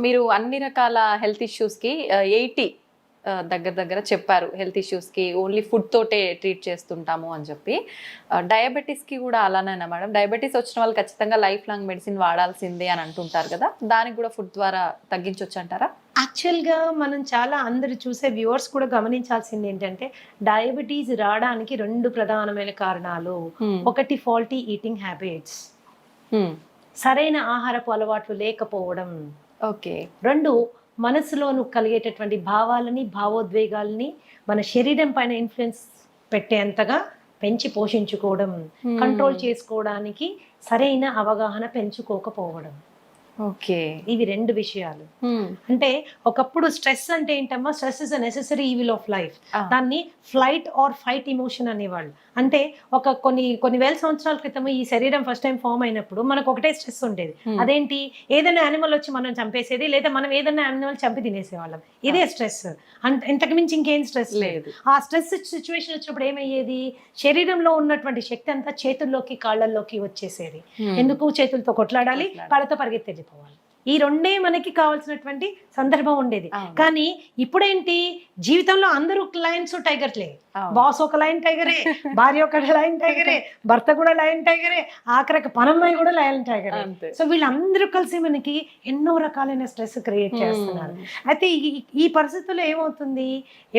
మీరు అన్ని రకాల హెల్త్ ఇష్యూస్‌కి 80 దగ్గర చెప్పారు. హెల్త్ ఇష్యూస్‌కి ఓన్లీ ఫుడ్ తోటే ట్రీట్ చేస్తుంటాము అని చెప్పి. డయాబెటిస్‌కి కూడా అలానేనా మేడం? డయాబెటిస్ వచ్చిన వాళ్ళు ఖచ్చితంగా లైఫ్ లాంగ్ మెడిసిన్ వాడాల్సిందే అని అంటుంటారు కదా! దానికి కూడా ఫుడ్ ద్వారా తగ్గించొచ్చంటారా? యాక్చువల్‌గా మనం చాలా అందరూ చూసే వ్యూవర్స్ కూడా గమనించాల్సింది ఏంటంటే, డయాబెటీస్ రావడానికి 2 ప్రధానమైన కారణాలు. ఒకటి ఫాల్టీ ఈటింగ్ హ్యాబిట్స్. హ్మ్. సరైన ఆహారపు అలవాట్లు లేకపోవడం. ఓకే. 2 మనసులోను కలిగేటటువంటి భావాలని, భావోద్వేగాలని మన శరీరం పైన ఇన్‌ఫ్లూయెన్స్ పెట్టేంతగా పెంచి పోషించుకోవడం. కంట్రోల్ చేసుకోవడానికి సరైన అవగాహన పెంచుకోకపోవడం. ఓకే. ఇవి 2 విషయాలు. అంటే ఒకప్పుడు స్ట్రెస్ అంటే ఏంటమ్మా, stress is a necessary evil of life. దాన్ని ఫ్లైట్ ఆర్ ఫైట్ ఎమోషన్ అనేవాళ్ళు. అంటే కొన్ని వేల సంవత్సరాల క్రితం ఈ శరీరం ఫస్ట్ టైం ఫామ్ అయినప్పుడు మనకు ఒకటే స్ట్రెస్ ఉండేది. అదేంటి, ఏదైనా యానిమల్ వచ్చి మనం చంపేసేది, లేదా మనం ఏదైనా యానిమల్ చంపి తినేసేవాళ్ళం. ఇదే స్ట్రెస్. ఇంతకు మించి ఇంకేం స్ట్రెస్ లేదు. ఆ స్ట్రెస్ సిచ్యువేషన్ వచ్చినప్పుడు ఏమయ్యేది, శరీరంలో ఉన్నటువంటి శక్తి అంతా చేతుల్లోకి కాళ్ళల్లోకి వచ్చేసేది. ఎందుకు, చేతులతో కొట్లాడాలి, కాళ్ళతో పరిగెత్తి వెళ్ళిపోవాలి. ఈ 2 మనకి కావాల్సినటువంటి సందర్భం ఉండేది. కానీ ఇప్పుడేంటి, జీవితంలో అందరూ లయన్స్ టైగర్లే. బాస్ ఒక లయన్ టైగరే, భార్య ఒక లయన్ టైగరే, భర్త కూడా లయన్ టైగరే, ఆఖరికి పనమ్మాయి కూడా లయన్ టైగరే. సో వీళ్ళందరూ కలిసి మనకి ఎన్నో రకాలైన స్ట్రెస్ క్రియేట్ చేస్తున్నారు. అయితే ఈ పరిస్థితుల్లో ఏమవుతుంది,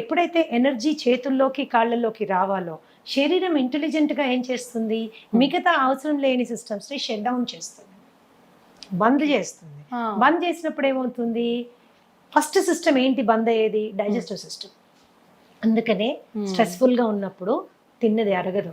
ఎప్పుడైతే ఎనర్జీ చేతుల్లోకి కాళ్ళల్లోకి రావాలో, శరీరం ఇంటెలిజెంట్గా ఏం చేస్తుంది, మిగతా అవసరం లేని సిస్టమ్స్ని షట్ డౌన్ చేస్తుంది, బంద్ చేస్తుంది. బంద్ చేసినప్పుడు ఏమవుతుంది, ఫస్ట్ సిస్టమ్ ఏంటి బంద్ అయ్యేది, డైజెస్టివ్ సిస్టమ్. అందుకనే స్ట్రెస్ఫుల్ గా ఉన్నప్పుడు తిన్నది అరగదు,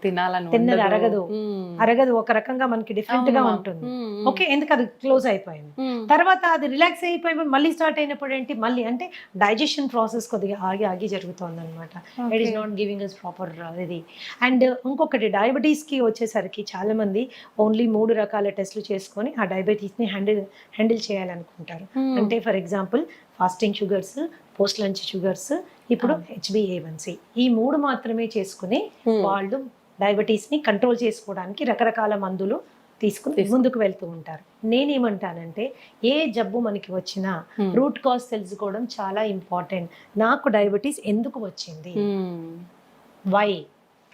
తిన్నది అరగదు, ఒక రకంగా మనకి డిఫరెంట్ గా ఉంటుంది. ఓకే, ఎందుకు, అది క్లోజ్ అయిపోయింది. తర్వాత అది రిలాక్స్ అయిపోయి మళ్ళీ స్టార్ట్ అయినప్పుడు ఏంటి, మళ్ళీ అంటే డైజెషన్ ప్రాసెస్ కొద్దిగా ఆగి జరుగుతుంది అనమాట. It is not giving us proper ఇది. అండ్ ఇంకొకటి, డయాబెటీస్ కి వచ్చేసరికి చాలా మంది ఓన్లీ 3 రకాల టెస్టులు చేసుకొని ఆ డయాబెటీస్ ని హ్యాండిల్ చేయాలనుకుంటారు. అంటే for example fasting sugars, post lunch sugars, ఇప్పుడు HbA1c, ఈ 3 మాత్రమే చేసుకుని వాళ్ళు డయాబెటీస్ ని కంట్రోల్ చేసుకోవడానికి రకరకాల మందులు తీసుకుని ముందుకు వెళ్తూ ఉంటారు. నేనేమంటానంటే, ఏ జబ్బు మనకి వచ్చినా రూట్ కాజ్ తెలుసుకోవడం చాలా ఇంపార్టెంట్. నాకు డయాబెటీస్ ఎందుకు వచ్చింది, వై.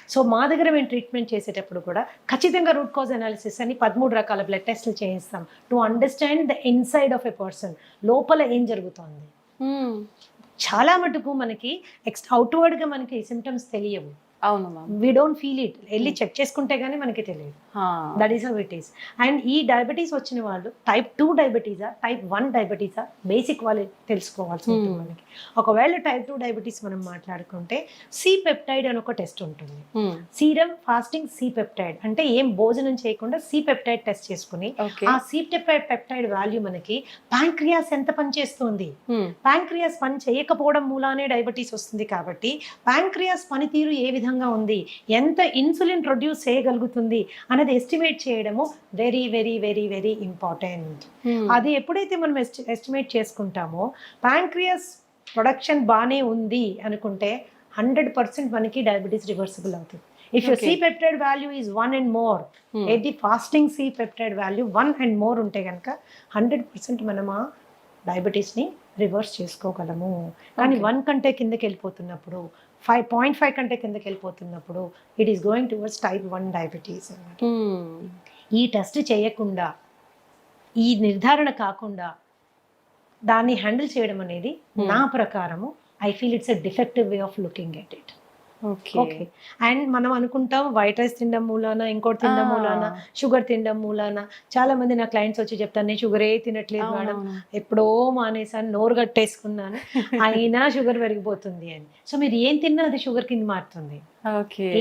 సో మా దగ్గర మేము ట్రీట్మెంట్ చేసేటప్పుడు కూడా ఖచ్చితంగా రూట్ కాజ్ అనాలిసిస్ అని 13 రకాల బ్లడ్ టెస్ట్లు చేయిస్తాం, to understand the inside of a person, లోపల ఏం జరుగుతోంది. చాలా మటుకు మనకి అవుట్వర్డ్ గా మనకి సిమ్టమ్స్ తెలియవు. అవును ma'am. We don't feel it. వెళ్ళి చెక్ చేసుకుంటే గానీ మనకి తెలియదు. That is how it is. And ఈ డయాబెటీస్ వచ్చిన వాళ్ళు టైప్ 2 డయాబెటీసా, టైప్ 1 డయాబెటీసా, బేసిక్ వాళ్ళు తెలుసుకోవాల్సి ఉంటుంది మనకి. ఒకవేళ టైప్ 2 డయాబెటీస్ మనం మాట్లాడుకుంటే సి పెప్టైడ్ అని ఒక టెస్ట్ ఉంటుంది. సీరం ఫాస్టింగ్ సి పెప్టైడ్ అంటే ఏం భోజనం చేయకుండా సి పెప్టైడ్ టెస్ట్ చేసుకుని ఆ సి పెప్టైడ్ వాల్యూ మనకి ప్యాంక్రియాస్ ఎంత పనిచేస్తుంది, ప్యాంక్రియాస్ పని చేయకపోవడం మూలానే డయాబెటీస్ వస్తుంది. కాబట్టి ప్యాంక్రియాస్ పనితీరు ఏ విధంగా ఉంది, ఎంత ఇన్సులిన్ ప్రొడ్యూస్ చేయగలుగుతుంది అనేది ఎస్టిమేట్ చేయడము very very very very important. అది ఎప్పుడైతే మనం ఎస్టిమేట్ చేసుకుంటామో, ప్యాంక్రియాస్ ప్రొడక్షన్ బాగానే ఉంది అనుకుంటే 100% మనకి డయాబెటీస్ రివర్సిబుల్ అవుతుంది. If your C-peptide value is 1 and more, the fasting C-peptide value 1 and more ఉంటే కనుక 100% మనం ఆ డయాబెటీస్ని రివర్స్ చేసుకోగలము. కానీ 1 కంటే కిందకి వెళ్ళిపోతున్నప్పుడు, 5.5 కంటే కిందకి వెళ్ళిపోతున్నప్పుడు it is going towards type 1 diabetes అన్నమాట. ఈ టెస్ట్ చేయకుండా, ఈ నిర్ధారణ కాకుండా దాన్ని హ్యాండిల్ చేయడం అనేది నా ప్రకారము I feel it's a defective way of looking at it. Okay. And మనం అనుకుంటాం వైట్ రైస్ తినడం మూలాన, ఇంకోటి తినడం మూలాన, షుగర్ తినడం మూలాన. చాలా మంది నా క్లయింట్స్ వచ్చి చెప్తాను, నేను షుగరే తినట్లేదు మేడం, ఎప్పుడో మానేసాను, నోరు కట్టేసుకున్నాను, అయినా షుగర్ పెరిగిపోతుంది అని. సో మీరు ఏం తిన్నా అది షుగర్ కింద మారుతుంది,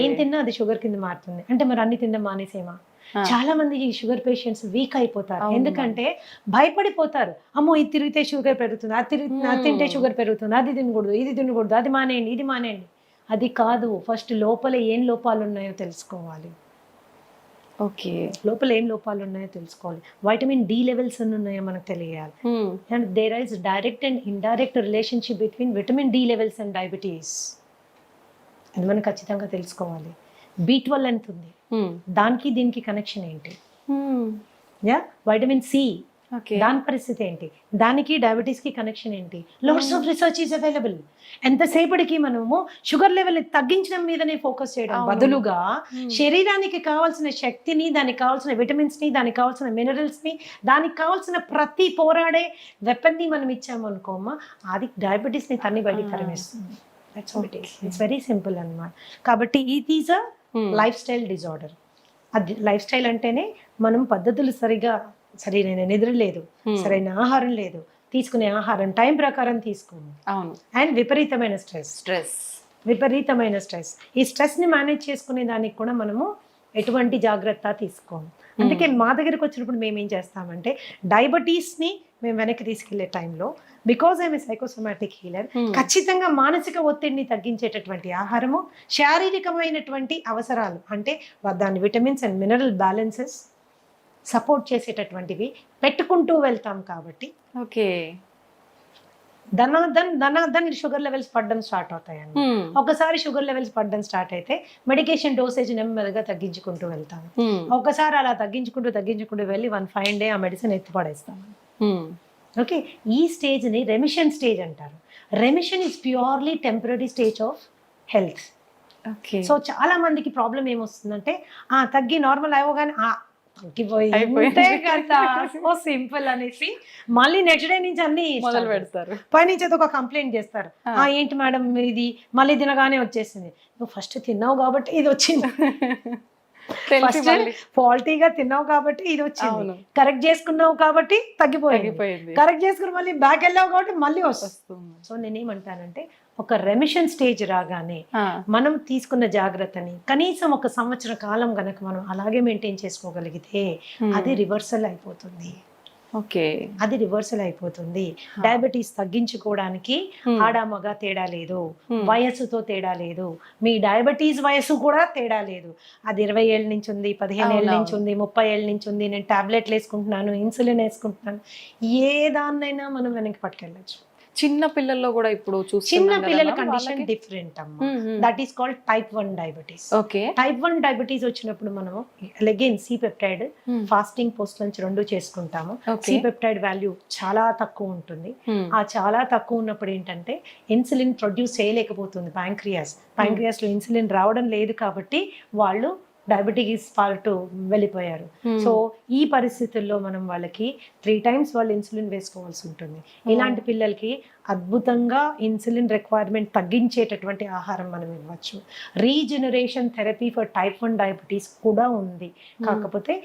ఏం తిన్నా అది షుగర్ కింద మారుతుంది. అంటే మరి అన్ని తినడం మానేసేమా? చాలా మంది ఈ షుగర్ పేషెంట్స్ వీక్ అయిపోతారు. ఎందుకంటే భయపడిపోతారు, అమ్మో ఇది తిరిగితే షుగర్ పెరుగుతుంది, అది తింటే షుగర్ పెరుగుతుంది, అది తినకూడదు, ఇది తినకూడదు, అది మానేయండి, ఇది మానేయండి. అది కాదు, ఫస్ట్ లోపల ఏం లోపాలు ఉన్నాయో తెలుసుకోవాలి. ఓకే, లోపల ఏం లోపాలు ఉన్నాయో తెలుసుకోవాలి. వైటమిన్ డి లెవెల్స్ ఎన్ని ఉన్నాయో మనకు తెలియాలి. And there is direct and indirect relationship between vitamin D levels and diabetes, అది మనం ఖచ్చితంగా తెలుసుకోవాలి. B12 ఎంత ఉంది, దానికి దీనికి కనెక్షన్ ఏంటి, వైటమిన్ సి ఓకే. దాని పరిస్థితి ఏంటి, దానికి డయాబెటీస్ కి కనెక్షన్ ఏంటి? Lots of research is available. ఎంతసేపటికి మనము షుగర్ లెవెల్ తగ్గించడం మీదనే ఫోకస్ చేయడం అవును. బదులుగా శరీరానికి కావాల్సిన శక్తిని, దానికి కావాల్సిన విటమిన్స్ ని, దానికి కావాల్సిన మినరల్స్ ని, దానికి కావాల్సిన ప్రతి పోరాడే వెపన్ ని మనం ఇచ్చాము అనుకోమ్మా, అది డయాబెటీస్ ని తన్ని బయటికి తరిమేస్తుంది. That's what it is. It's very simple అన్నమాట. కాబట్టి it is a lifestyle disorder. అది లైఫ్ స్టైల్ అంటేనే మనం పద్ధతులు సరైన నిద్ర లేదు, సరైన ఆహారం లేదు, తీసుకునే ఆహారం టైం ప్రకారం తీసుకోము, అవును. అండ్ విపరీతమైన స్ట్రెస్. ఈ స్ట్రెస్ ని మేనేజ్ చేసుకునే దానికి కూడా మనము ఎటువంటి జాగ్రత్త తీసుకోము. అందుకే మా దగ్గరికి వచ్చినప్పుడు మేము ఏం చేస్తామంటే డయాబెటీస్ ని మేము వెనక్కి తీసుకెళ్లే టైంలో, because I'm a psychosomatic healer, ఖచ్చితంగా మానసిక ఒత్తిడిని తగ్గించేటటువంటి ఆహారము, శారీరకమైనటువంటి అవసరాలు అంటే దాని vitamins and mineral balances support చేసేటటువంటివి పెట్టుకుంటూ వెళ్తాం. కాబట్టి ఓకే. ధనాధన్ షుగర్ లెవెల్స్ పడడం స్టార్ట్ అవుతాయండి. ఒకసారి షుగర్ లెవెల్స్ పడడం స్టార్ట్ అయితే మెడికేషన్ డోసేజ్ నెమ్మదిగా తగ్గించుకుంటూ వెళ్తాం. ఒకసారి అలా తగ్గించుకుంటూ వెళ్ళి 1 fine day ఆ మెడిసిన్ ఎత్తి పడేస్తాం. ఓకే, ఈ స్టేజ్ ని రెమిషన్ స్టేజ్ అంటారు. Remission is purely temporary stage of health. So చాలా మందికి ప్రాబ్లం ఏమొస్తుందంటే తగ్గి నార్మల్ అవ్వగానే తగ్గిపోయింది కదా, సో సింపుల్ అనేసి మళ్ళీ నెక్స్ట్ డే నుంచి అన్ని మొదలు పెడతారు. పైనుంచి ఒక కంప్లైంట్ చేస్తారు. ఏంటి మేడం ఇది మళ్ళీ తినగానే వచ్చేసింది. నువ్వు ఫస్ట్ తిన్నావు కాబట్టి ఇది వచ్చింది, ఫస్ట్ ఫాల్టీగా తిన్నావు కాబట్టి ఇది వచ్చింది, కరెక్ట్ చేసుకున్నావు కాబట్టి తగ్గిపోయింది, కరెక్ట్ చేసుకుని మళ్ళీ బ్యాక్ వెళ్ళావు కాబట్టి మళ్ళీ వస్తుంది. సో నేనేమంటానంటే ఒక రెమిషన్ స్టేజ్ రాగానే మనం తీసుకున్న జాగ్రత్తని కనీసం 1 సంవత్సర కాలం గనక మనం అలాగే మెయింటైన్ చేసుకోగలిగితే అది రివర్సల్ అయిపోతుంది. ఓకే, అది రివర్సల్ అయిపోతుంది. డయాబెటీస్ తగ్గించుకోవడానికి ఆడ మగ తేడా లేదు, వయస్సుతో తేడా లేదు, మీ డయాబెటీస్ వయస్సు కూడా తేడా లేదు. అది 20 ఏళ్ళ నుంచి ఉంది, 15 ఏళ్ళ నుంచి ఉంది, 30 ఏళ్ళ నుంచి ఉంది, నేను టాబ్లెట్లు వేసుకుంటున్నాను, ఇన్సులిన్ వేసుకుంటున్నాను, ఏ దాన్నైనా మనం వెనక్కి పట్టుకెళ్ళచ్చు. చిన్న పిల్లల్లో కూడా ఇప్పుడు చిన్న పిల్లల కండిషన్ డిఫరెంట్ అమ్మా. That is called type 1 diabetes. Okay, type 1 diabetes వచ్చినప్పుడు మనము again C peptide fasting post lunch 2 చేసుకుంటాము. సి పెప్టైడ్ వాల్యూ చాలా తక్కువ ఉంటుంది. ఆ చాలా తక్కువ ఉన్నప్పుడు ఏంటంటే ఇన్సులిన్ ప్రొడ్యూస్ చేయలేకపోతుంది ప్యాంక్రియాస్ లో ఇన్సులిన్ రావడం లేదు కాబట్టి వాళ్ళు డయాబెటీస్ పార్టు వెళ్ళిపోయారు. సో ఈ పరిస్థితుల్లో మనం వాళ్ళకి 3 times వాళ్ళు ఇన్సులిన్ వేసుకోవాల్సి ఉంటుంది. ఇలాంటి పిల్లలకి అద్భుతంగా ఇన్సులిన్ రిక్వైర్మెంట్ తగ్గించేటటువంటి ఆహారం మనం ఇవ్వచ్చు. Regeneration therapy for type 1 diabetes కూడా ఉంది. కాకపోతే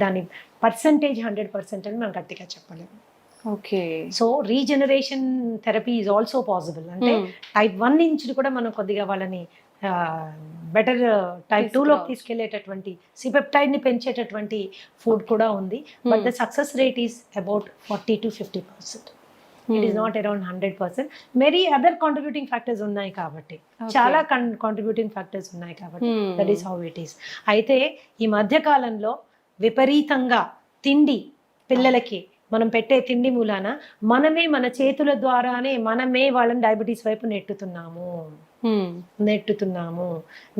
దాని పర్సంటేజ్ 100% అని మనం గట్టిగా చెప్పలేము. Okay, so regeneration therapy is also possible. అంటే టైప్ 1 నుంచి కూడా మనం కొద్దిగా వాళ్ళని బెటర్ టైప్ 2లోకి తీసుకెళ్లేటటువంటి సిపెప్టైడ్ ని పెంచేటటువంటి ఫుడ్ కూడా ఉంది. But the success rate is about 40 to 50%. It is not around 100%. Many other contributing factors ఉన్నాయి కాబట్టి, చాలా కాంట్రిబ్యూటింగ్ ఫ్యాక్టర్స్ ఉన్నాయి కాబట్టి that is how it is. అయితే ఈ మధ్య కాలంలో విపరీతంగా తిండి, పిల్లలకి మనం పెట్టే తిండి మూలాన మనమే మన చేతుల ద్వారానే మనమే వాళ్ళని డయాబెటీస్ వైపు నెట్టుతున్నాము.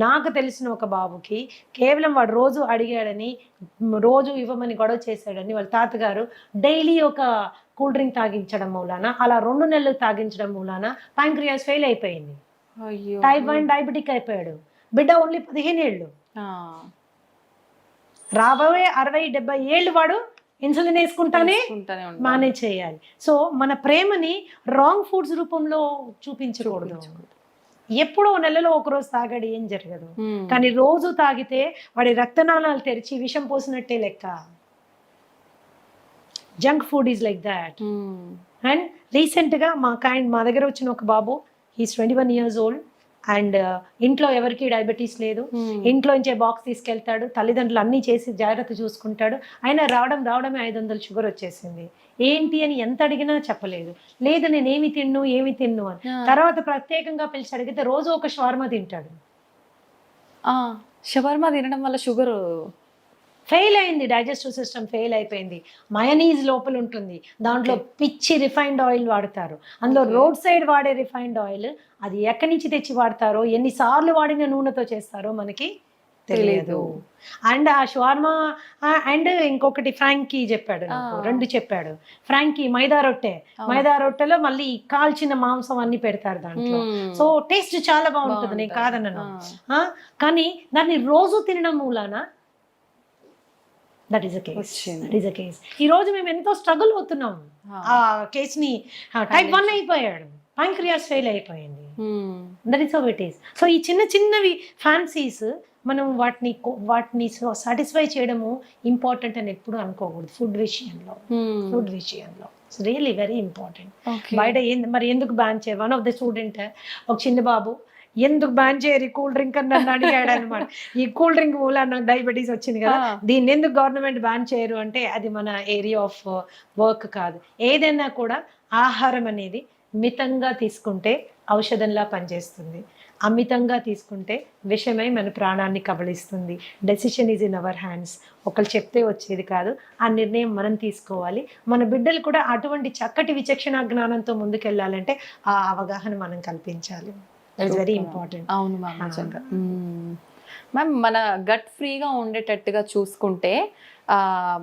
నాకు తెలిసిన ఒక బాబుకి కేవలం వాడు రోజు అడిగాడని, రోజు ఇవ్వమని గొడవ చేశాడని వాళ్ళ తాతగారు డైలీ ఒక కూల్ డ్రింక్ తాగించడం మూలాన, అలా 2 నెలలు తాగించడం మూలాన ప్యాంక్రియాస్ ఫెయిల్ అయిపోయింది. టైప్ 1 డయాబెటిక్ అయిపోయాడు. బిడ్డ ఓన్లీ 15 ఏళ్ళు. రాబోయే 60-70 ఏళ్ళు వాడు ఇన్సులిన్ వేసుకుంటానే మేనేజ్ చేయాలి. సో మన ప్రేమని రాంగ్ ఫుడ్స్ రూపంలో చూపించకూడదు. ఎప్పుడో నెలలో 1 రోజు తాగాడు ఏం జరగదు, కానీ రోజు తాగితే వాడి రక్తనాళాలు తెరిచి విషం పోసినట్టే లెక్క. Junk food is like that. And రీసెంట్గా మా దగ్గర వచ్చిన ఒక బాబు, హీస్ 21 years old, అండ్ ఇంట్లో ఎవరికి డయాబెటీస్ లేదు. ఇంట్లో నుంచే బాక్స్ తీసుకెళ్తాడు, తల్లిదండ్రులు అన్నీ చేసి జాగ్రత్త చూసుకుంటాడు. అయినా రావడమే 500 షుగర్ వచ్చేసింది. ఏంటి అని ఎంత అడిగినా చెప్పలేదు. లేదు నేను ఏమి తిన్ను అని. తర్వాత ప్రత్యేకంగా పిలిచి అడిగితే రోజు ఒక షవర్మా తింటాడు. షవర్మా తినడం వల్ల షుగర్ ఫెయిల్ అయింది, డైజెస్టివ్ సిస్టమ్ ఫెయిల్ అయిపోయింది. మయోనీస్ లోపల ఉంటుంది, దాంట్లో పిచ్చి రిఫైన్డ్ ఆయిల్ వాడతారు. అందులో రోడ్ సైడ్ వాడే రిఫైన్డ్ ఆయిల్, అది ఎక్కడి నుంచి తెచ్చి వాడతారో, ఎన్నిసార్లు వాడిన నూనెతో చేస్తారో మనకి తెలియదు. అండ్ ఆ షవర్మా అండ్ ఇంకొకటి ఫ్రాంకీ చెప్పాడు నాకు, 2 చెప్పాడు. ఫ్రాంకీ మైదా రొట్టెలో మళ్ళీ కాల్చిన మాంసం అన్ని పెడతారు దాంట్లో. సో టేస్ట్ చాలా బాగుంటుంది, నేను కాదన్నాను. కానీ దాన్ని రోజు తినడం మూలాన దట్ ఈస్ అ కేస్. ఈ రోజు మేము ఎంతో స్ట్రగుల్ అవుతున్నాం. ఆ కేసుని టైప్ 1 అయిపోయాడు, ప్యాంక్రియాస్ ఫెయిల్ అయిపోయింది. That is how it is. So ఈ చిన్నవి ఫ్యాన్సీస్ మనం వాటిని సాటిస్ఫై చేయడము ఇంపార్టెంట్ అని ఎప్పుడు అనుకోకూడదు. ఫుడ్ విషయంలో ఇట్స్ రియల్లీ వెరీ ఇంపార్టెంట్. బయట మరి ఎందుకు బ్యాన్ చేయాలి? వన్ ఆఫ్ ద స్టూడెంట్, ఒక చిన్న బాబు, ఎందుకు బ్యాన్ చేయరు కూల్ డ్రింక్ అని నన్ను అడిగాడు అనమాట. ఈ కూల్ డ్రింక్ మూల నాకు డయాబెటీస్ వచ్చింది కదా, దీన్ని ఎందుకు గవర్నమెంట్ బ్యాన్ చేయరు అంటే అది మన ఏరియా ఆఫ్ వర్క్ కాదు. ఏదైనా కూడా ఆహారం అనేది మితంగా తీసుకుంటే ఔషధంలా పనిచేస్తుంది, అమితంగా తీసుకుంటే విషమై మన ప్రాణాన్ని కబళిస్తుంది. Decision is in our hands. ఒకళ్ళు చెప్తే వచ్చేది కాదు, ఆ నిర్ణయం మనం తీసుకోవాలి. మన బిడ్డలు కూడా అటువంటి చక్కటి విచక్షణ జ్ఞానంతో ముందుకెళ్ళాలంటే ఆ అవగాహన మనం కల్పించాలి. That is very important. అవును మ్యామ్, నిజంగా. మ్యామ్, మన గట్ ఫ్రీగా ఉండేటట్టుగా చూసుకుంటే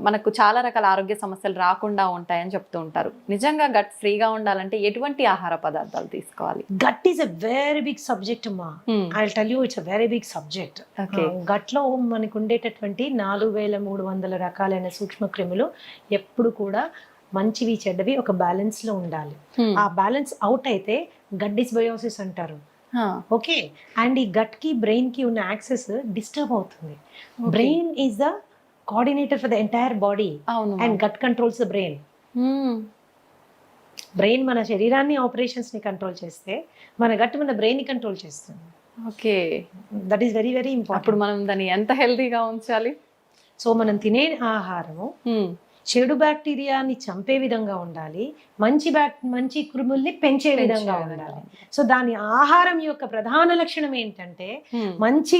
మనకు చాలా రకాల ఆరోగ్య సమస్యలు రాకుండా ఉంటాయని చెప్తూ ఉంటారు. నిజంగా గట్ ఫ్రీగా ఉండాలంటే ఎటువంటి ఆహార పదార్థాలు తీసుకోవాలి? Gut is a very big subject అమ్మా. I tell you, it's a very big subject. Gut లో మనకు ఉండేటటువంటి 4300 రకాలైన సూక్ష్మ క్రిములు ఎప్పుడు కూడా మంచివి చెడ్డవి ఒక బ్యాలెన్స్ లో ఉండాలి. ఆ బ్యాలెన్స్ అవుట్ అయితే గట్ డిస్బయోసిస్ అంటారు. ఓకే, అండ్ ఈ గట్ కి బ్రెయిన్ కి ఉన్న యాక్సెస్ డిస్టర్బ్ అవుతుంది. Brain is the coordinator for the entire body and gut controls the brain. Brain మన శరీరాన్ని ఆపరేషన్స్ ని కంట్రోల్ చేస్తే మన గట్ మన బ్రెయిన్ ని కంట్రోల్ చేస్తుంది. Okay, that is very very important. అప్పుడు మనం దాన్ని ఎంత హెల్తీగా ఉంచాలి? సో మనం తినే ఆహారము చెడు బ్యాక్టీరియాని చంపే విధంగా ఉండాలి, మంచి క్రిముల్ని పెంచే విధంగా ఉండాలి. సో దాని ఆహారం యొక్క ప్రధాన లక్షణం ఏంటంటే మంచి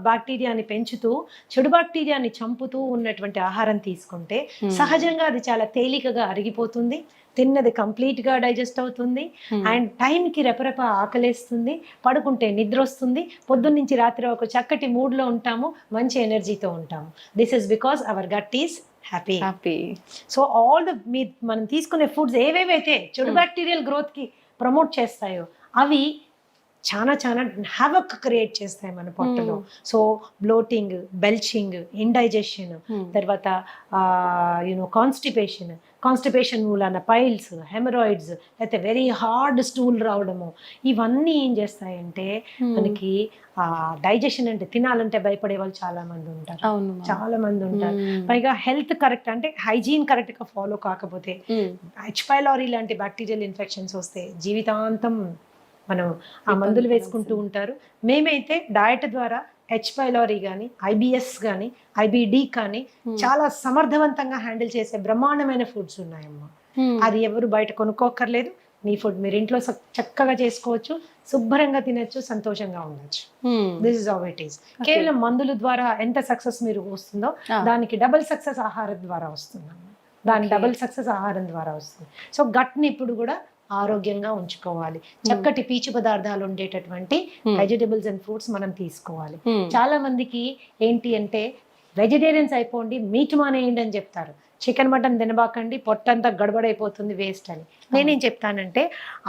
బ్యాక్టీరియాని పెంచుతూ చెడు బ్యాక్టీరియాని చంపుతూ ఉన్నటువంటి ఆహారం తీసుకుంటే సహజంగా అది చాలా తేలికగా అరిగిపోతుంది, తిన్నది కంప్లీట్ గా డైజెస్ట్ అవుతుంది, అండ్ టైంకి రెపరెప ఆకలేస్తుంది, పడుకుంటే నిద్ర వస్తుంది, పొద్దున్నుంచి రాత్రి ఒక చక్కటి మూడ్ లో ఉంటాము, మంచి ఎనర్జీతో ఉంటాము. This is because our gut is happy. So all the మనం తీసుకునే ఫుడ్స్ ఏవేవైతే చెడు బ్యాక్టీరియల్ గ్రోత్ కి ప్రమోట్ చేస్తాయో అవి చాలా హ్యావక్ క్రియేట్ చేస్తాయి మన పొట్టలో. సో బ్లోటింగ్, బెల్చింగ్, ఇండైజెషన్, తర్వాత కాన్స్టిపేషన్ మూలాన పైల్స్, హెమరాయిడ్స్, లేకపోతే వెరీ హార్డ్ స్టూల్ రావడము, ఇవన్నీ ఏం చేస్తాయంటే మనకి డైజెషన్ అంటే తినాలంటే భయపడే వాళ్ళు చాలా మంది ఉంటారు. పైగా హెల్త్ కరెక్ట్ అంటే హైజీన్ కరెక్ట్ గా ఫాలో కాకపోతే హెచ్ పైలారీ లాంటి బ్యాక్టీరియల్ ఇన్ఫెక్షన్స్ వస్తే జీవితాంతం మనం ఆ మందులు వేసుకుంటూ ఉంటారు. మేమైతే డయట్ ద్వారా హెచ్ పైలారీ కానీ, ఐబిఎస్ కానీ, ఐబిడి కానీ చాలా సమర్థవంతంగా హ్యాండిల్ చేసే బ్రహ్మాండమైన ఫుడ్స్ ఉన్నాయమ్మా. అది ఎవరు బయట కొనుక్కోకర్లేదు. మీ ఫుడ్ మీరు ఇంట్లో చక్కగా చేసుకోవచ్చు, శుభ్రంగా తినచ్చు, సంతోషంగా ఉండొచ్చు. This is how it is. కేవలం మందుల ద్వారా ఎంత సక్సెస్ మీరు వస్తుందో దానికి డబుల్ సక్సెస్ ఆహారం ద్వారా వస్తుంది. డబుల్ సక్సెస్ ఆహారం ద్వారా వస్తుంది. సో గట్ ని ఇప్పుడు కూడా ఆరోగ్యంగా ఉంచుకోవాలి. చక్కటి పీచు పదార్థాలు ఉండేటటువంటి వెజిటబుల్స్ అండ్ ఫ్రూట్స్ మనం తీసుకోవాలి. చాలా మందికి ఏంటి అంటే వెజిటేరియన్స్ అయిపోండి, మీట్ మానేయండి అని చెప్తారు. చికెన్ మటన్ తినబాకండి, పొట్టంతా గడబడైపోతుంది, వేస్ట్ అని. నేనేం చెప్తానంటే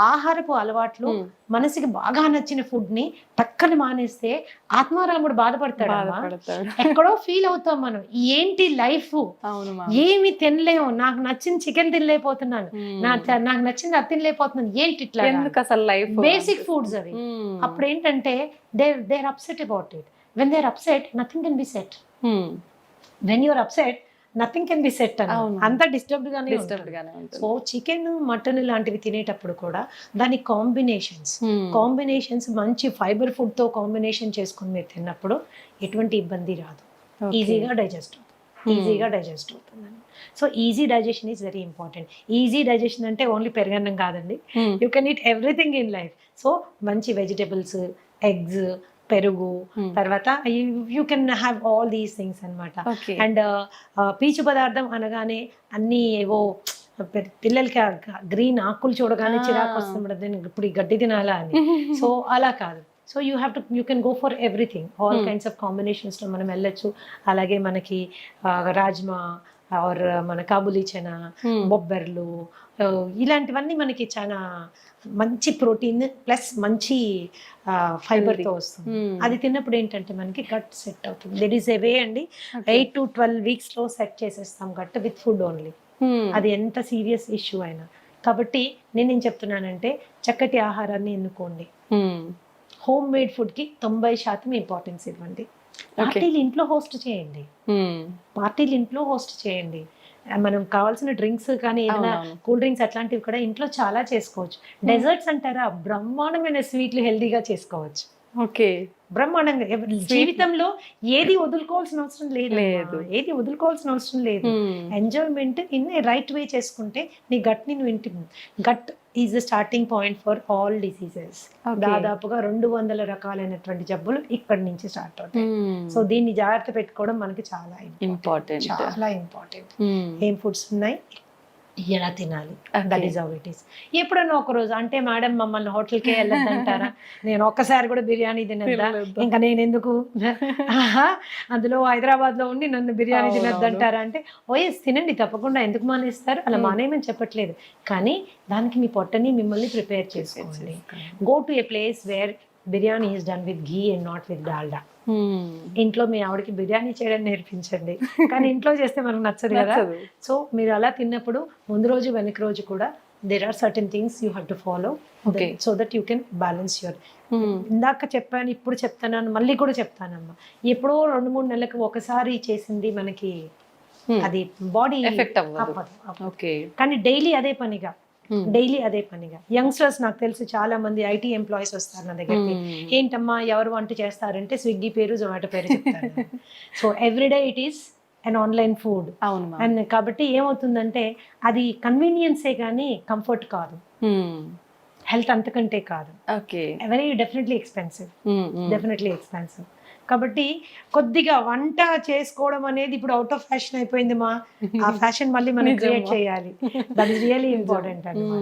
ఆహారపు అలవాట్లు మనసుకి బాగా నచ్చిన ఫుడ్ ని టక్కని మానేస్తే ఆత్మారాముడు బాధపడతాడు. ఎక్కడో ఫీల్ అవుతాం మనం, ఏంటి లైఫ్, ఏమి తినలేము, నాకు నచ్చిన చికెన్ తినలేకపోతున్నాను, నాకు నచ్చింది అది తినలేకపోతున్నాను, ఏంటి ఇట్లా అసలు లైఫ్. బేసిక్ ఫుడ్స్ అవి. అప్పుడు ఏంటంటే they are upset about it. When they are upset nothing can be set. When you are upset nothing can be set అని అంతా డిస్టర్బ్డ్ గానే ఉంటుంది. సో చికెన్, మటన్ లాంటివి తినేటప్పుడు కూడా దాని కాంబినేషన్స్ మంచి ఫైబర్ ఫుడ్ తో కాంబినేషన్ చేసుకుని మీరు తిన్నప్పుడు ఎటువంటి ఇబ్బంది రాదు, ఈజీగా డైజెస్ట్ అవుతుంది. So easy digestion is very important. Easy digestion అంటే ఓన్లీ పెరుగన్నం కాదండి, you can eat everything in life. So మంచి వెజిటబుల్స్, ఎగ్స్, పెరుగు, తర్వాత you can have all these things అనమాట. అండ్ పీచు పదార్థం అనగానే అన్ని ఏవో పిల్లలకి గ్రీన్ ఆకులు చూడగానే చిరాకు వస్తుంది, ఇప్పుడు ఈ గడ్డి తినాలా అని. సో అలా కాదు. So you can go for everything, all kinds of కాంబినేషన్స్లో మనం వెళ్ళొచ్చు. అలాగే మనకి రాజ్మా ఆర్ మన కాబూలీ చనా, బొబ్బర్లు, ఇలాంటివన్నీ మనకి చాలా మంచి ప్రోటీన్ ప్లస్ మంచి ఫైబర్తో వస్తుంది. అది తిన్నప్పుడు ఏంటంటే మనకి గట్ సెట్ అవుతుంది. దెర్ ఈస్ ఎ వే అండి, 8 to 12 వీక్స్లో సెట్ చేసేస్తాం గట్ విత్ ఫుడ్ ఓన్లీ. అది ఎంత సీరియస్ ఇష్యూ అయినా. కాబట్టి నేనేం చెప్తున్నానంటే చక్కటి ఆహారాన్ని ఎన్నుకోండి. హోమ్ మేడ్ ఫుడ్కి 90% ఇంపార్టెన్స్ ఇవ్వండి. పార్టీలు ఇంట్లో హోస్ట్ చేయండి, పార్టీలు ఇంట్లో హోస్ట్ చేయండి. మనం కావాల్సిన డ్రింక్స్ కానీ ఏదైనా కూల్ డ్రింక్స్ అట్లాంటివి కూడా ఇంట్లో చాలా చేసుకోవచ్చు. డెజర్ట్స్ అంటారా, బ్రహ్మాండమైన స్వీట్లు హెల్దీగా చేసుకోవచ్చు. ఓకే, బ్రహ్మాండంగా. జీవితంలో ఏది వదులుకోవాల్సిన అవసరం లేదు, ఏది వదులుకోవాల్సిన అవసరం లేదు. Enjoyment in a right way చేసుకుంటే నీ గట్ ని నువ్వు gut is the starting point for all diseases. దాదాపుగా 200 రకాలైనటువంటి జబ్బులు ఇక్కడి నుంచి స్టార్ట్ అవుతాయి. సో దీన్ని జాగ్రత్త పెట్టుకోవడం మనకి చాలా ఇంపార్టెంట్, చాలా ఇంపార్టెంట్. ఏం ఫుడ్స్ ఉన్నాయి, ఎలా తినాలి, that is how it is. ఎప్పుడన్నా ఒక రోజు అంటే మేడం మమ్మల్ని హోటల్కే వెళ్ళొద్దంటారా, నేను ఒక్కసారి కూడా బిర్యానీ తినద్దా, ఇంకా నేను ఎందుకు అందులో హైదరాబాద్లో ఉండి నన్ను బిర్యానీ తినద్దంటారా అంటే ఓఎస్ తినండి తప్పకుండా, ఎందుకు మానేస్తారు, అలా మానేయమని చెప్పట్లేదు. కానీ దానికి మీ పొట్టని మిమ్మల్ని ప్రిపేర్ చేసుకోండి. Go to A place where biryani is done with ghee and not with Dalda. ఇంట్లో మీ ఆవిడకి బిర్యానీ చేయడం నేర్పించండి, కానీ ఇంట్లో చేస్తే మనకు నచ్చదు కదా. సో మీరు అలా తిన్నప్పుడు ముందు రోజు వెనక రోజు కూడా there are certain things you have to follow, so that you can balance your. ఇందాక చెప్పాను, ఇప్పుడు చెప్తాను, మళ్ళీ కూడా చెప్తానమ్మా, ఎప్పుడో 2-3 నెలలకు ఒకసారి చేసింది మనకి అది బాడీ ఎఫెక్ట్ అవ్వదు. కానీ డైలీ అదే పనిగా యంగ్స్టర్స్, నాకు తెలిసి చాలా మంది ఐటీ ఎంప్లాయీస్ వస్తారు నా దగ్గరికి, ఏంటమ్మా ఎవరు వంట చేస్తారంటే స్విగ్గీ పేరు జొమాటో పేరు చెప్తారు. So everyday it is and online food. And కాబట్టి ఏమవుతుందంటే అది కన్వీనియన్సే కానీ కంఫర్ట్ కాదు, హెల్త్ అంతకంటే కాదు. Very definitely expensive. కాబట్టి కొద్దిగా వంట చేసుకోవడం అనేది ఇప్పుడు అవుట్ ఆఫ్ ఫ్యాషన్ అయిపోయింది మా, ఆ ఫ్యాషన్ మళ్ళీ మనం క్రియేట్ చేయాలి. దట్ ఈస్ రియల్లీ ఇంపార్టెంట్ అన్నమాట.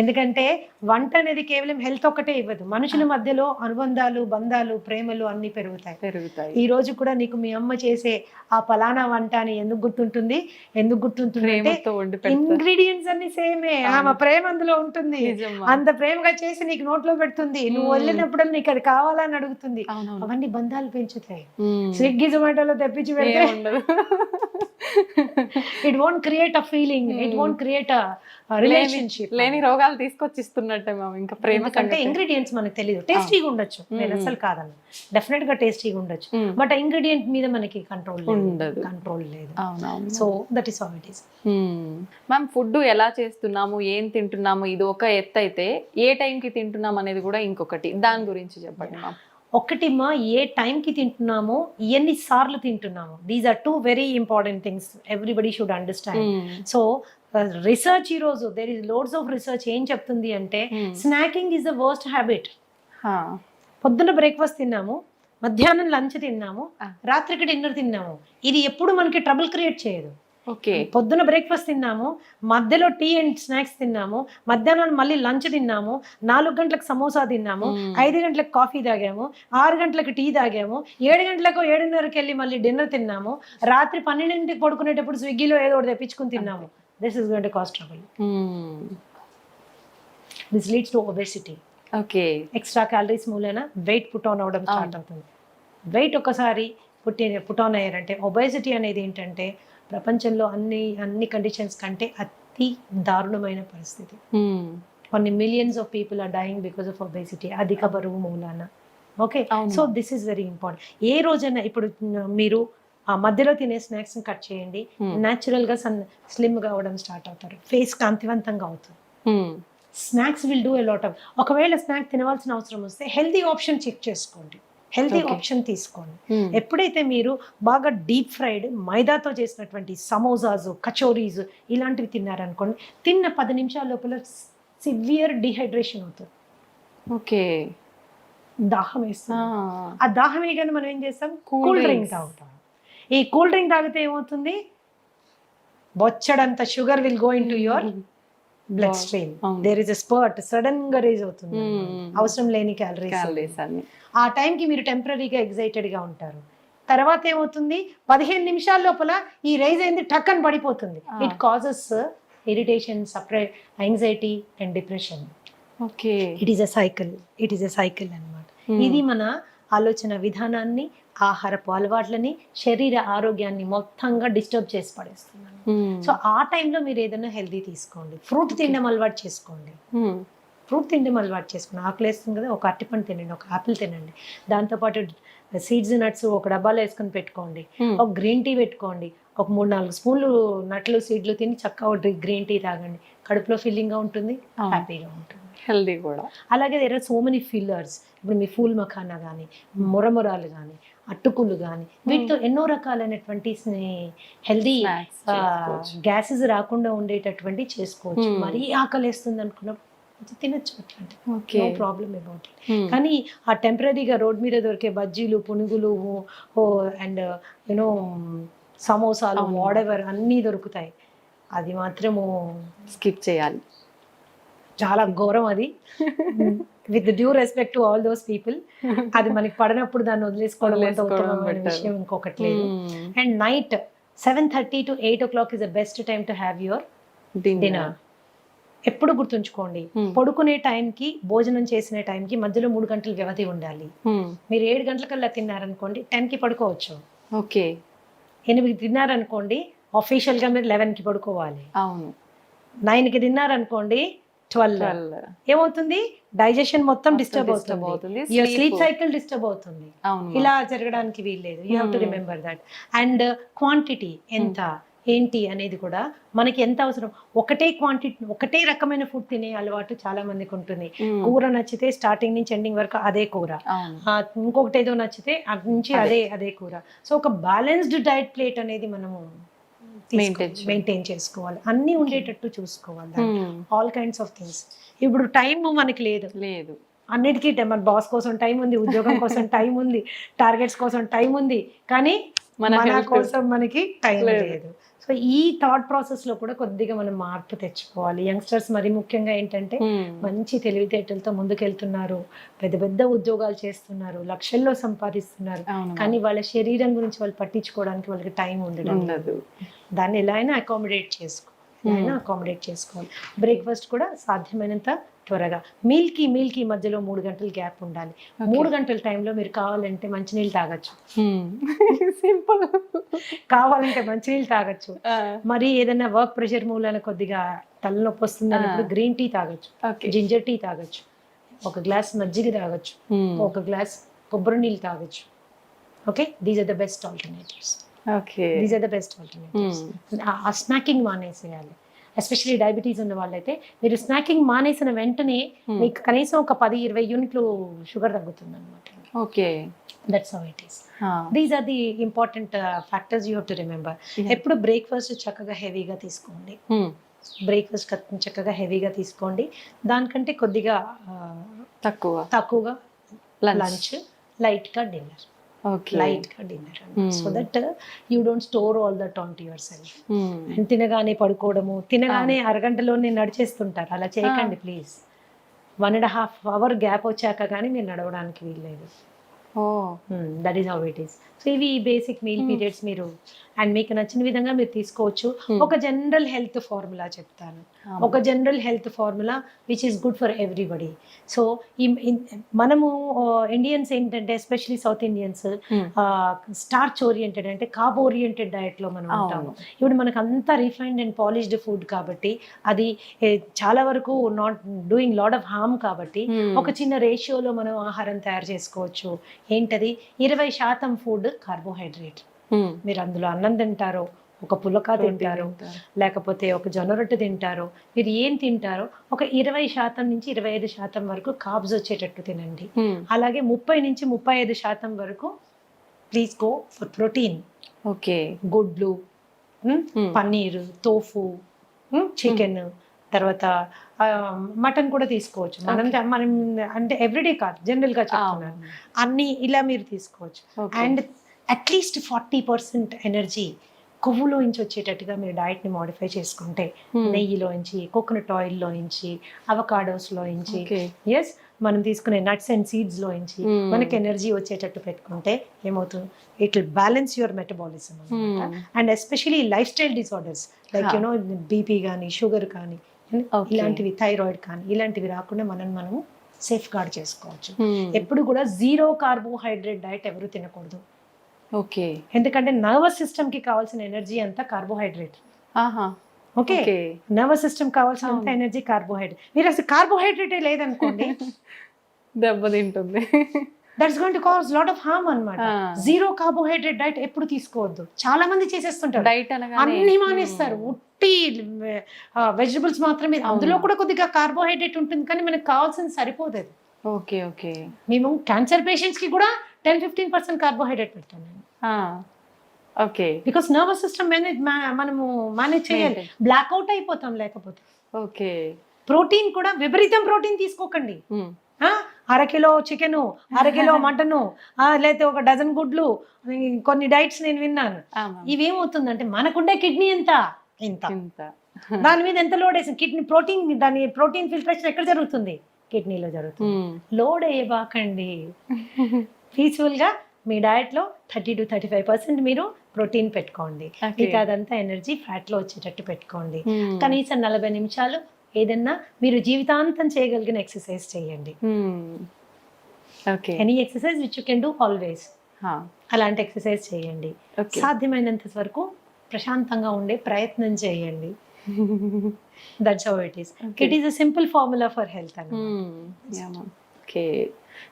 ఎందుకంటే వంట అనేది కేవలం హెల్త్ ఒక్కటే ఇవ్వదు, మనుషుల మధ్యలో అనుబంధాలు, బంధాలు, ప్రేమలు అన్ని పెరుగుతాయి. ఈ రోజు కూడా నీకు మీ అమ్మ చేసే ఆ పలానా వంట అని ఎందుకు గుర్తుంటుంది అంటే ఇంగ్రీడియంట్స్ అన్ని సేమే, ఆమె ప్రేమ అందులో ఉంటుంది. అంత ప్రేమగా చేసి నీకు నోట్లో పెడుతుంది, నువ్వు వెళ్ళినప్పుడు నీకు అది కావాలని అడుగుతుంది. అవన్నీ బంధాలు పెంచుతాయి. స్విగ్గీ జొమాటోలో తెప్పించి పెడితే it won't create a feeling, it won't create a relationship. లేని రోగాలు తీసుకొచ్చిస్తున్నట్టే మేము. ఇంకా ప్రేమ కంటే ఇంగ్రీడియంట్స్ మనకు తెలియదు. టేస్టీగా ఉండొచ్చు, నేను అసలు కాదన్న, డెఫినెట్ గా టేస్టీగా ఉండొచ్చు, బట్ ఆ ఇంగ్రీడియంట్ మీద మనకి కంట్రోల్ లేదు. So that is how it is. Ma'am, food ఎలా చేస్తున్నాము, ఏం తింటున్నాము, ఇది ఒక ఎత్తు అయితే ఏ టైంకి తింటున్నాం అనేది కూడా ఇంకొకటి. దాని గురించి చెప్పండి మ్యామ్. ఒకటి మా, ఏ టైంకి తింటున్నామో, ఎన్నిసార్లు తింటున్నాము, these are 2 very important things everybody should understand. So research ఈరోజు there is loads of research ఏం చెప్తుంది అంటే snacking is the worst habit. పొద్దున్న బ్రేక్ఫాస్ట్ తిన్నాము, మధ్యాహ్నం లంచ్ తిన్నాము, రాత్రికి డిన్నర్ తిన్నాము, ఇది ఎప్పుడు మనకి ట్రబుల్ క్రియేట్ చేయదు. పొద్దున బ్రేక్ఫాస్ట్ తిన్నాము, మధ్యలో టీ అండ్ స్నాక్స్ తిన్నాము, మధ్యాహ్నం మళ్ళీ లంచ్ తిన్నాము, 4 గంటలకు సమోసా తిన్నాము, 5 గంటలకు కాఫీ తాగాము, 6 గంటలకు టీ తాగాము, 7 గంటలకు 7:30కి వెళ్ళి మళ్ళీ డిన్నర్ తిన్నాము, రాత్రి 12ంటికి పడుకునేటప్పుడు స్విగ్గీలో ఏదో ఒకటి తెప్పించుకుని తిన్నాము. This is going to cost trouble. This leads to obesity. Extra calories మూలన వెయిట్ పుట్ ఆన్ అవడం స్టార్ట్ అవుతుంది. వెయిట్ ఒకసారి పుట్ ఆన్ అయ్యారంటే, ఒబెసిటీ అనేది ఏంటంటే ప్రపంచంలో అన్ని కండిషన్స్ కంటే అతి దారుణమైన పరిస్థితి. కొన్ని millions of people are dying because of obesity, అధిక బరువు మూలాన. Okay, so this is very important. ఏ రోజైనా ఇప్పుడు మీరు ఆ మధ్యలో తినే స్నాక్స్ కట్ చేయండి, న్యాచురల్ గా స్లిమ్ గా అవడం స్టార్ట్ అవుతారు, ఫేస్ కాంతివంతంగా అవుతుంది. Snacks will do a lot of. ఒకవేళ స్నాక్ తినవలసిన అవసరం వస్తే హెల్తీ ఆప్షన్ చెక్ చేసుకోండి, హెల్తీ ఆప్షన్ తీసుకోండి. ఎప్పుడైతే మీరు బాగా డీప్ ఫ్రైడ్ మైదాతో చేసినటువంటి సమోసాస్, కచోరీస్ ఇలాంటివి తిన్నారనుకోండి, తిన్న 10 నిమిషాల లోపల సివియర్ డిహైడ్రేషన్ అవుతుంది. దాహం వేస్తుంది. ఆ దాహం వేయగానే మనం ఏం చేస్తాం, కూల్ డ్రింక్ తాగుతాం. ఈ కూల్ డ్రింక్ తాగితే ఏమవుతుంది, బొచ్చడంత sugar will go into your bloodstream, అవును. There is a spurt, sudden గా రేజ్ అవుతుంది, అవసరం లేని క్యాలరీస్ క్యాలరీస్. అన్ని. ఆ టైంకి మీరు టెంపరీగా ఎగ్జైటెడ్ గా ఉంటారు. తర్వాత ఏమవుతుంది, 15 నిమిషాల లోపల ఈ రైజ్ అయింది టక్ అని పడిపోతుంది. It causes irritation, separate anxiety and depression. Okay. It is a cycle అన్నమాట. ఇది మన ఆలోచన విధానాన్ని, ఆహారపు అలవాట్లని, శరీర ఆరోగ్యాన్ని మొత్తంగా డిస్టర్బ్ చేసి పడేస్తున్నాను. సో ఆ టైంలో మీరు ఏదైనా హెల్దీ తీసుకోండి, ఫ్రూట్ తినడం అలవాటు చేసుకోండి. ఫ్రూట్ తినడం అలవాటు చేసుకోండి. ఆకలి వేస్తుంది కదా, ఒక అరటిపండు తినండి, ఒక ఆపిల్ తినండి. దాంతోపాటు సీడ్స్, నట్స్ ఒక డబ్బాలో వేసుకొని పెట్టుకోండి. ఒక గ్రీన్ టీ పెట్టుకోండి. ఒక 3-4 స్పూన్లు నట్లు, సీడ్లు తిని చక్కగా గ్రీన్ టీ తాగండి. కడుపులో ఫీలింగ్గా ఉంటుంది, హ్యాపీగా ఉంటుంది, హెల్దీ కూడా. అలాగే there are so many fillers. ఇప్పుడు మీ ఫూల్ మఖానా కానీ, మురమురాలు కానీ, అట్టుకులు కానీ, వీటితో ఎన్నో రకాలైనటువంటి హెల్దీ గ్యాసెస్ రాకుండా ఉండేటటువంటి చేసుకోవచ్చు. మరీ ఆకలేస్తుంది అనుకున్నప్పుడు తినచ్చు, అట్లాంటి నో ప్రాబ్లమ్ అబౌట్ ఇట్. కానీ ఆ టెంపరీగా రోడ్ మీద దొరికే బజ్జీలు, పునుగులు అండ్ యూనో సమోసాలు, వాడెవర్ అన్నీ దొరుకుతాయి, అది మాత్రము స్కిప్ చేయాలి. చాలా ఘోరం అది. With due respect to all those people, అది మనకి పడినప్పుడు దాన్ని వదిలేసుకోవడం ఉత్తమమైన విషయం ఇంకొకటి లేదు. And night 7:30 to 8 o'clock is the best time to have your dinner. ఎప్పుడు గుర్తుంచుకోండి, పడుకునే టైంకి, భోజనం చేసిన టైంకి మధ్యలో 3 గంటల వ్యవధి ఉండాలి. మీరు 7 గంటలకల్లా తిన్నారనుకోండి, 10కి పడుకోవచ్చు. ఓకే. 8కి తిన్నారనుకోండి, ఆఫీషియల్గా మీరు 11కి పడుకోవాలి. అవును. 9కి తిన్నారనుకోండి, 12 ఏమవుతుంది, డైజెషన్ మొత్తం డిస్టర్బ్ అవుతుంది, యువర్ స్లీప్ సైకిల్ డిస్టర్బ్ అవుతుంది. ఇలా జరగడానికి వీల్లేదు. You have to remember that. And quantity ఎంత ఏంటి అనేది కూడా మనకి ఎంత అవసరం. ఒకటే క్వాంటిటీ, ఒకటే రకమైన ఫుడ్ తినే అలవాటు చాలా మందికి ఉంటుంది. కూర నచ్చితే స్టార్టింగ్ నుంచి ఎండింగ్ వరకు అదే కూర, ఇంకొకటి ఏదో నచ్చితే అటు నుంచి అదే కూర. సో ఒక బ్యాలెన్స్డ్ డైట్ ప్లేట్ అనేది మనము మెయింటైన్ చేసుకోవాలి, అన్నీ ఉండేటట్టు చూసుకోవాలి, ఆల్ కైండ్స్ ఆఫ్ థింగ్స్. ఇప్పుడు టైం మనకి లేదు, అన్నిటికీ మన బాస్ కోసం టైం ఉంది, ఉద్యోగం కోసం టైం ఉంది, టార్గెట్స్ కోసం టైం ఉంది, కానీ మన కోసం మనకి టైం లేదు. సో ఈ థాట్ ప్రాసెస్ లో కూడా కొద్దిగా మనం మార్పు తెచ్చుకోవాలి. యంగ్స్టర్స్ మరి ముఖ్యంగా ఏంటంటే మంచి తెలివితేటలతో ముందుకెళ్తున్నారు, పెద్ద పెద్ద ఉద్యోగాలు చేస్తున్నారు, లక్షల్లో సంపాదిస్తున్నారు, కానీ వాళ్ళ శరీరం గురించి వాళ్ళు పట్టించుకోవడానికి వాళ్ళకి టైం ఉండదు. దాన్ని ఎలా అయినా అకామిడేట్ చేసుకోవాలి. బ్రేక్ఫాస్ట్ కూడా సాధ్యమైనంత త్వరగా, మీల్కి మధ్యలో 3 గంటల గ్యాప్ ఉండాలి. 3 గంటల టైంలో మీరు కావాలంటే మంచినీళ్ళు తాగొచ్చు, సింపుల్. కావాలంటే మంచినీళ్ళు తాగొచ్చు. మరి ఏదైనా వర్క్ ప్రెషర్ మూలాన కొద్దిగా తలనొప్పి వస్తుంది అన్నప్పుడు గ్రీన్ టీ తాగొచ్చు, జింజర్ టీ తాగొచ్చు, ఒక గ్లాస్ మజ్జిగ తాగొచ్చు, ఒక గ్లాస్ కొబ్బరి నీళ్ళు తాగొచ్చు. Okay, these are the best alternatives. ఆ స్నాకింగ్ మానేసేయాలి. ఎస్పెషల్లీ డయాబెటీస్ ఉన్న వాళ్ళైతే మీరు స్నాకింగ్ మానేసిన వెంటనే మీకు కనీసం ఒక 10-20 యూనిట్లు షుగర్ తగ్గుతుంది అనమాట. Okay, that's how it is. These are the important factors you have to remember. ఎప్పుడు బ్రేక్ఫాస్ట్ చక్కగా హెవీగా తీసుకోండి, దానికంటే కొద్దిగా తక్కువగా లంచ్, లైట్గా dinner. So that you don't store all that on to yourself. And తినగానే పడుకోవడము, తినగానే అరగంటలోనే నడిచేస్తుంటారు, అలా చేయకండి ప్లీజ్. 1.5 hour గ్యాప్ వచ్చాక కానీ మీరు నడవడానికి వీల్లేదు. That is how it is. So ఇవి బేసిక్ మీల్ పీరియడ్స్ మీరు అండ్ మీకు నచ్చిన విధంగా మీరు తీసుకోవచ్చు. ఒక జనరల్ హెల్త్ ఫార్ములా చెప్తాను, ఒక general health formula which is good for everybody. So మనము ఇండియన్స్ ఏంటంటే, especially south Indians, starch oriented అంటే కార్బ్ ఓరియంటెడ్ డయట్లో మనం ఉంటాము. ఇప్పుడు మనకు అంతా రిఫైన్డ్ అండ్ పాలిష్డ్ ఫుడ్ కాబట్టి అది చాలా వరకు not doing lot of harm కాబట్టి ఒక చిన్న రేషియోలో మనం ఆహారం తయారు చేసుకోవచ్చు. ఏంటది, 20% ఫుడ్ కార్బోహైడ్రేట్. మీరు అందులో అన్నం తింటారో, ఒక పులక తింటారో, లేకపోతే ఒక జొన్న రొట్టె తింటారో, మీరు ఏం తింటారో ఒక 20% నుంచి 25% వరకు కార్బ్స్ వచ్చేటట్టు తినండి. అలాగే 30-35% వరకు please go for protein. Okay, గుడ్లు, పన్నీర్, తోఫు, చికెన్, తర్వాత మటన్ కూడా తీసుకోవచ్చు. మనం అంటే ఎవ్రీడే కాదు, జనరల్గా చెప్తున్నాను, అన్ని ఇలా మీరు తీసుకోవచ్చు. అండ్ అట్లీస్ట్ 40% ఎనర్జీ కొవ్వులోంచి వచ్చేటట్టుగా మీరు డైట్ని మాడిఫై చేసుకుంటే నెయ్యిలోంచి, కోకోనట్ ఆయిల్లోంచి, అవకాడోస్లోంచి, ఎస్ మనం తీసుకునే నట్స్ అండ్ సీడ్స్లోంచి మనకి ఎనర్జీ వచ్చేటట్టు పెట్టుకుంటే ఏమవుతుంది, it will balance your metabolism and especially life style disorders like you know BP కానీ, షుగర్ కానీ, ఇలాంటివి, థైరాయిడ్ కానీ, ఇలాంటివి రాకుండా మనము సేఫ్ గార్డ్ చేసుకోవచ్చు. ఎప్పుడు కూడా 0 కార్బోహైడ్రేట్ డైట్ ఎవరు తినకూడదు. ఓకే, ఎందుకంటే నర్వస్ సిస్టమ్ కి కావాల్సిన ఎనర్జీ అంతా కార్బోహైడ్రేట్. ఓకే, నర్వస్ సిస్టమ్ కావాల్సినంత ఎనర్జీ కార్బోహైడ్రేట్. మీరు అసలు కార్బోహైడ్రేటే లేదనుకోండి, దెబ్బతింటుంది. That's going to cause lot of harm అన్నమాట. 0 కార్బోహైడ్రేట్ డైట్ ఎప్పుడు తీసుకోవద్దు. చాలా మంది చేసేస్తుంటారు, డైట్ అన్ని మానేస్తారు, ఉట్టి వెజిటబుల్స్ మాత్రమే. అందులో కూడా కొద్దిగా కార్బోహైడ్రేట్ ఉంటుంది, కానీ మనకు కావాల్సింది సరిపోదు అది. ఓకే ఓకే, మేము క్యాన్సర్ పేషెంట్స్ కి కూడా 10-15% కార్బోహైడ్రేట్ పెడతాం. ఓకే, బికాస్ నర్వస్ సిస్టమ్ మనము మేనేజ్ చేయాలి, బ్లాక్అవుట్ అయిపోతాం లేకపోతే. ఓకే, ప్రోటీన్ కూడా విపరీతం ప్రోటీన్ తీసుకోకండి. 1/2 కిలో చికెను, 1/2 కిలో మటను, లేకపోతే 1 డజన్ గుడ్లు, కొన్ని డైట్స్ నేను విన్నాను. ఇవేమవుతుందంటే మనకుండే కిడ్నీ ఎంత ఇంత, దాని మీద ఎంత లోడ్ వేసింది కిడ్నీ. ప్రోటీన్ ఫిల్టరేషన్ ఎక్కడ జరుగుతుంది? కిడ్నీలో జరుగుతుంది. లోడ్ వేయబాకండి. పీస్ఫుల్ గా మీ డయట్ లో 30 to 35% మీరు ప్రోటీన్ పెట్టుకోండి. మిగతా అదంతా ఎనర్జీ ఫ్యాట్ లో వచ్చేటట్టు పెట్టుకోండి. కనీసం 40 నిమిషాలు ఏదన్నా మీరు జీవితాంతం చేయగలిగిన ఎక్సర్సైజ్ చేయండి. Any exercise which you can do always, అలాంటి ఎక్సర్సైజ్ చేయండి. సాధ్యమైనంత వరకు ప్రశాంతంగా ఉండే ప్రయత్నం చేయండి. That's how it is. It is a simple formula for health అన్నమాట. ఓకే,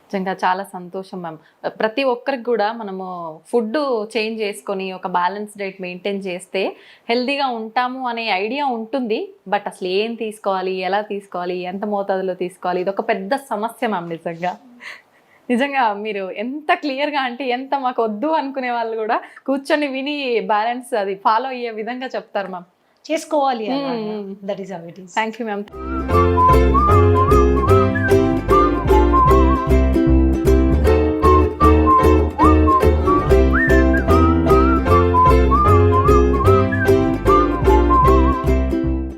నిజంగా చాలా సంతోషం మ్యామ్. ప్రతి ఒక్కరికి కూడా మనము ఫుడ్ చేంజ్ చేసుకొని ఒక బ్యాలెన్స్ డైట్ మెయింటైన్ చేస్తే హెల్తీగా ఉంటాము అనే ఐడియా ఉంటుంది. బట్ అసలు ఏం తీసుకోవాలి, ఎలా తీసుకోవాలి, ఎంత మోతాదులో తీసుకోవాలి, ఇది ఒక పెద్ద సమస్య మ్యామ్. నిజంగా మీరు ఎంత క్లియర్గా, అంటే ఎంత మాకు వద్దు అనుకునే వాళ్ళు కూడా కూర్చొని విని బ్యాలెన్స్ అది ఫాలో అయ్యే విధంగా చెప్తారు మ్యామ్. చేసుకోవాలి. That is how it is. Thank you ma'am.